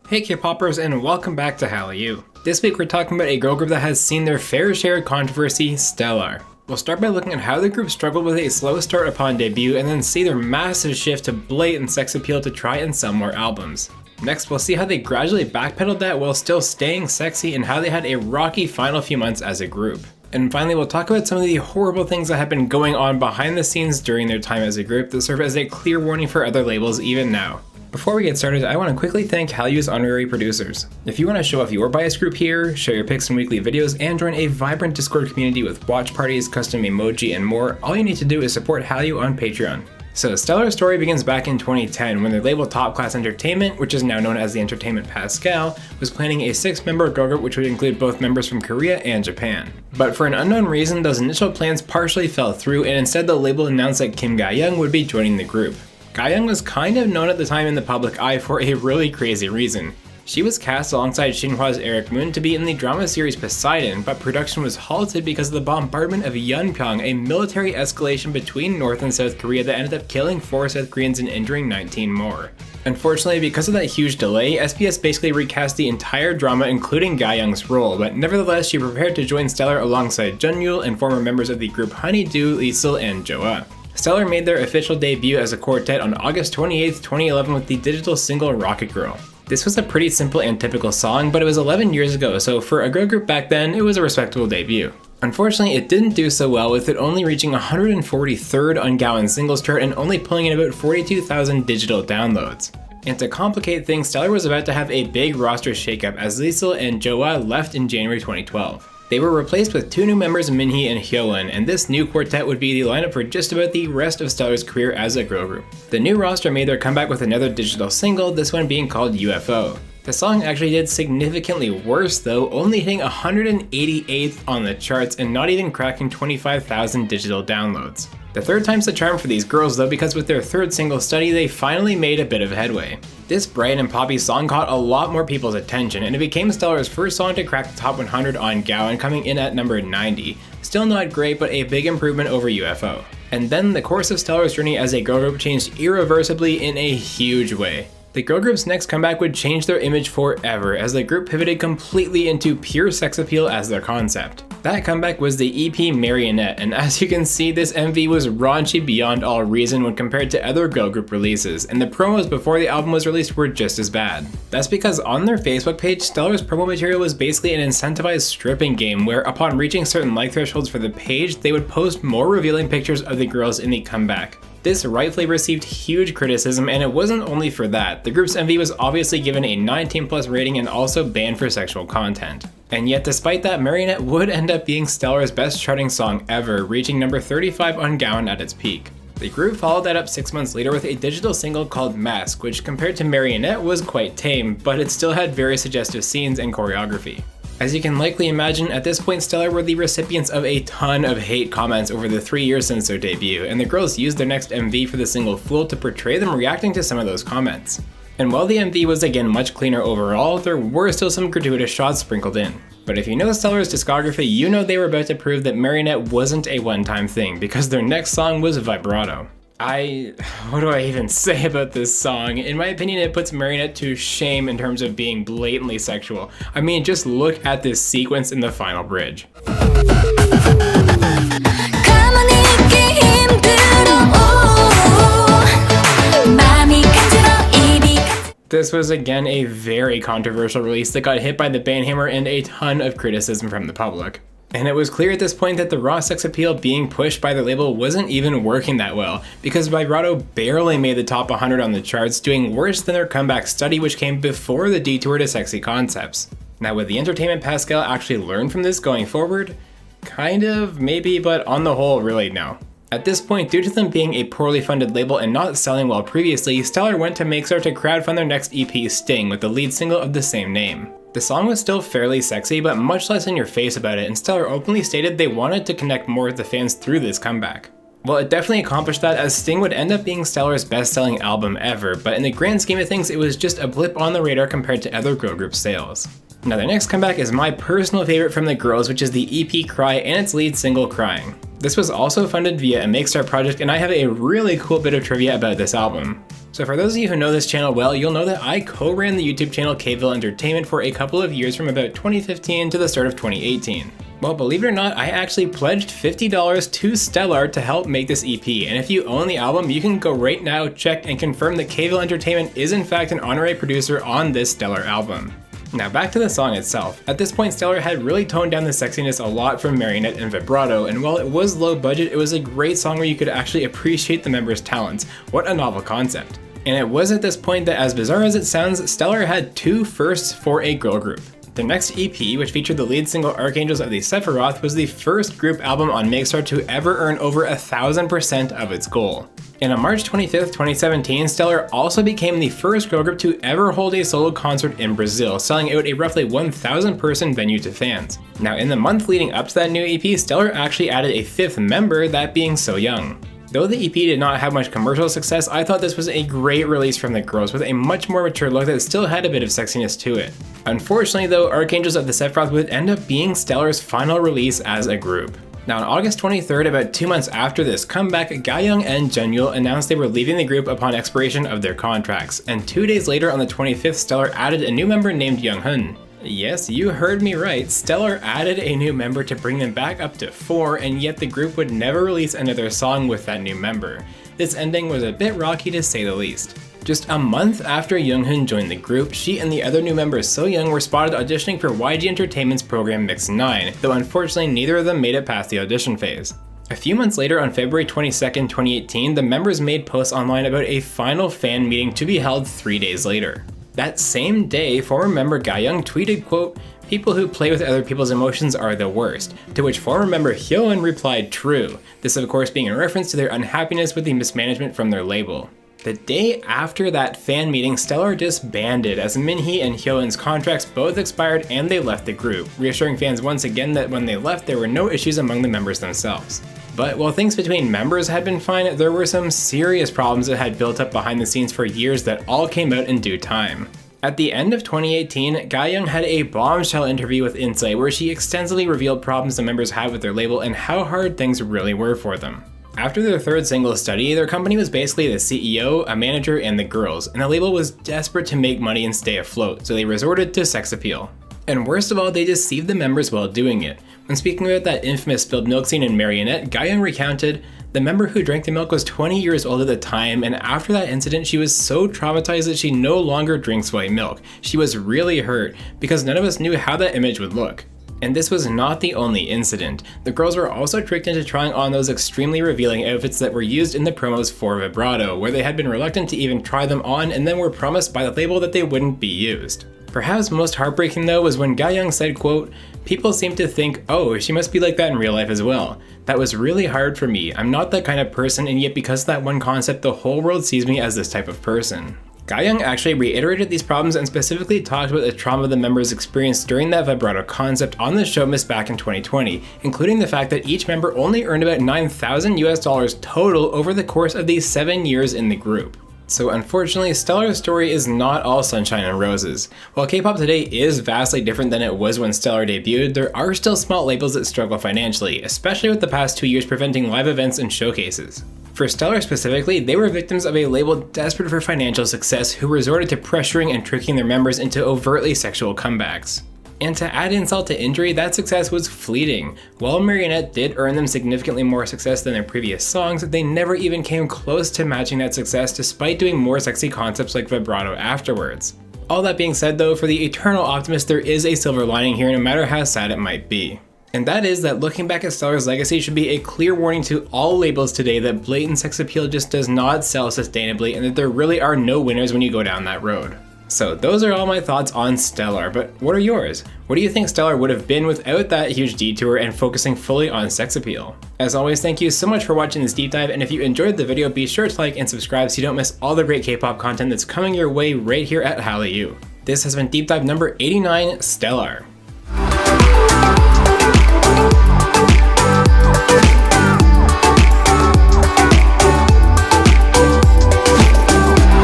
Hey K-popers, and welcome back to Hallyu. This week we're talking about a girl group that has seen their fair share of controversy, Stellar. We'll start by looking at how the group struggled with a slow start upon debut and then see their massive shift to blatant sex appeal to try and sell more albums. Next, we'll see how they gradually backpedaled that while still staying sexy and how they had a rocky final few months as a group. And finally, we'll talk about some of the horrible things that have been going on behind the scenes during their time as a group that serve as a clear warning for other labels even now. Before we get started, I want to quickly thank Hallyu's honorary producers. If you want to show off your bias group here, share your pics in weekly videos, and join a vibrant Discord community with watch parties, custom emoji, and more, all you need to do is support Hallyu on Patreon. So Stellar's story begins back in 2010 when their label Top Class Entertainment, which is now known as the Entertainment Pascal, was planning a 6-member girl group which would include both members from Korea and Japan. But for an unknown reason, those initial plans partially fell through, and instead the label announced that Gayoung would be joining the group. Gayoung was kind of known at the time in the public eye for a really crazy reason. She was cast alongside Shinhwa's Eric Moon to be in the drama series Poseidon, but production was halted because of the bombardment of Yeonpyeong, a military escalation between North and South Korea that ended up killing 4 South Koreans and injuring 19 more. Unfortunately, because of that huge delay, SBS basically recast the entire drama including Gayoung's role, but nevertheless she prepared to join Stellar alongside Jeonyul and former members of the group Honeydew, Liesel, and Joa. Stellar made their official debut as a quartet on August 28, 2011 with the digital single Rocket Girl. This was a pretty simple and typical song, but it was 11 years ago, so for a girl group back then, it was a respectable debut. Unfortunately, it didn't do so well, with it only reaching 143rd on Gayoung's singles chart and only pulling in about 42,000 digital downloads. And to complicate things, Stellar was about to have a big roster shakeup as Liesel and Joa left in January 2012. They were replaced with 2 new members, Minhee and Hyoeun, and this new quartet would be the lineup for just about the rest of Stellar's career as a girl group. The new roster made their comeback with another digital single, this one being called UFO. The song actually did significantly worse though, only hitting 188th on the charts and not even cracking 25,000 digital downloads. The third time's the charm for these girls though, because with their third single Study, they finally made a bit of headway. This bright and poppy song caught a lot more people's attention, and it became Stellar's first song to crack the top 100 on Gayoung, coming in at number 90. Still not great, but a big improvement over UFO. And then the course of Stellar's journey as a girl group changed irreversibly in a huge way. The girl group's next comeback would change their image forever, as the group pivoted completely into pure sex appeal as their concept. That comeback was the EP Marionette, and as you can see, this MV was raunchy beyond all reason when compared to other girl group releases, and the promos before the album was released were just as bad. That's because on their Facebook page, Stellar's promo material was basically an incentivized stripping game where upon reaching certain like thresholds for the page, they would post more revealing pictures of the girls in the comeback. This rightfully received huge criticism, and it wasn't only for that. The group's MV was obviously given a 19+ rating and also banned for sexual content. And yet despite that, Marionette would end up being Stellar's best charting song ever, reaching number 35 on Gayoung at its peak. The group followed that up 6 months later with a digital single called Mask, which compared to Marionette was quite tame, but it still had very suggestive scenes and choreography. As you can likely imagine, at this point Stellar were the recipients of a ton of hate comments over the 3 years since their debut, and the girls used their next MV for the single Fool to portray them reacting to some of those comments. And while the MV was again much cleaner overall, there were still some gratuitous shots sprinkled in. But if you know Stellar's discography, you know they were about to prove that Marionette wasn't a one-time thing, because their next song was Vibrato. What do I even say about this song? In my opinion, it puts Marionette to shame in terms of being blatantly sexual. I mean, just look at this sequence in the final bridge. This was again a very controversial release that got hit by the ban hammer and a ton of criticism from the public. And it was clear at this point that the raw sex appeal being pushed by the label wasn't even working that well, because Vibrato barely made the top 100 on the charts, doing worse than their comeback Study, which came before the detour to sexy concepts. Now, would the Entertainment Pascal actually learn from this going forward? Kind of, maybe, but on the whole, really no. At this point, due to them being a poorly funded label and not selling well previously, Stellar went to Makestar to crowdfund their next EP Sting with the lead single of the same name. The song was still fairly sexy, but much less in your face about it, and Stellar openly stated they wanted to connect more with the fans through this comeback. Well, it definitely accomplished that, as Sting would end up being Stellar's best-selling album ever, but in the grand scheme of things, it was just a blip on the radar compared to other girl group sales. Now their next comeback is my personal favorite from the girls, which is the EP Cry and its lead single Crying. This was also funded via a Makestar project, and I have a really cool bit of trivia about this album. So for those of you who know this channel well, you'll know that I co-ran the YouTube channel Kville Entertainment for a couple of years from about 2015 to the start of 2018. Well, believe it or not, I actually pledged $50 to Stellar to help make this EP, and if you own the album, you can go right now, check, and confirm that Kville Entertainment is in fact an honorary producer on this Stellar album. Now back to the song itself. At this point, Stellar had really toned down the sexiness a lot from Marionette and Vibrato, and while it was low budget, it was a great song where you could actually appreciate the members' talents. What a novel concept. And it was at this point that, as bizarre as it sounds, Stellar had 2 firsts for a girl group. Their next EP, which featured the lead single Archangels of the Sephiroth, was the first group album on Makestar to ever earn over 1,000% of its goal. And on March 25th, 2017, Stellar also became the first girl group to ever hold a solo concert in Brazil, selling out a roughly 1,000 person venue to fans. Now in the month leading up to that new EP, Stellar actually added a 5th member, that being Gayoung. Though the EP did not have much commercial success, I thought this was a great release from the girls with a much more mature look that still had a bit of sexiness to it. Unfortunately though, Archangels of the Sephiroth would end up being Stellar's final release as a group. Now on August 23rd, about 2 months after this comeback, Gayoung and Jeonyul announced they were leaving the group upon expiration of their contracts, and 2 days later on the 25th, Stellar added a new member named Younghun. Yes, you heard me right, Stellar added a new member to bring them back up to 4, and yet the group would never release another song with that new member. This ending was a bit rocky to say the least. Just a month after Younghun joined the group, she and the other new member Gayoung were spotted auditioning for YG Entertainment's program Mix 9, though unfortunately neither of them made it past the audition phase. A few months later, on February 22nd, 2018, the members made posts online about a final fan meeting to be held 3 days later. That same day, former member Gayoung tweeted, quote, "People who play with other people's emotions are the worst," to which former member Hyoeun replied, "True," this of course being in reference to their unhappiness with the mismanagement from their label. The day after that fan meeting, Stellar disbanded as Minhee and Hyoeun's contracts both expired and they left the group, reassuring fans once again that when they left there were no issues among the members themselves. But while things between members had been fine, there were some serious problems that had built up behind the scenes for years that all came out in due time. At the end of 2018, Gayoung had a bombshell interview with Insight where she extensively revealed problems the members had with their label and how hard things really were for them. After their third single Study, their company was basically the CEO, a manager, and the girls, and the label was desperate to make money and stay afloat, so they resorted to sex appeal. And worst of all, they deceived the members while doing it. When speaking about that infamous spilled milk scene in Marionette, Gayoung recounted, "The member who drank the milk was 20 years old at the time, and after that incident she was so traumatized that she no longer drinks white milk. She was really hurt, because none of us knew how that image would look." And this was not the only incident. The girls were also tricked into trying on those extremely revealing outfits that were used in the promos for Vibrato, where they had been reluctant to even try them on and then were promised by the label that they wouldn't be used. Perhaps most heartbreaking though was when Gayoung said, quote, "People seem to think, oh, she must be like that in real life as well. That was really hard for me. I'm not that kind of person, and yet because of that one concept, the whole world sees me as this type of person." Gayoung actually reiterated these problems and specifically talked about the trauma the members experienced during that Vibrato concept on the show Miss back in 2020, including the fact that each member only earned about $9,000 total over the course of these 7 years in the group. So unfortunately, Stellar's story is not all sunshine and roses. While K-pop today is vastly different than it was when Stellar debuted, there are still small labels that struggle financially, especially with the past 2 years preventing live events and showcases. For Stellar specifically, they were victims of a label desperate for financial success who resorted to pressuring and tricking their members into overtly sexual comebacks. And to add insult to injury, that success was fleeting. While Marionette did earn them significantly more success than their previous songs, they never even came close to matching that success despite doing more sexy concepts like Vibrato afterwards. All that being said though, for the eternal optimist, there is a silver lining here no matter how sad it might be. And that is that looking back at Stellar's legacy should be a clear warning to all labels today that blatant sex appeal just does not sell sustainably and that there really are no winners when you go down that road. So those are all my thoughts on Stellar, but what are yours? What do you think Stellar would have been without that huge detour and focusing fully on sex appeal? As always, thank you so much for watching this deep dive, and if you enjoyed the video, be sure to like and subscribe so you don't miss all the great K-pop content that's coming your way right here at Hallyu. This has been deep dive number 89, Stellar.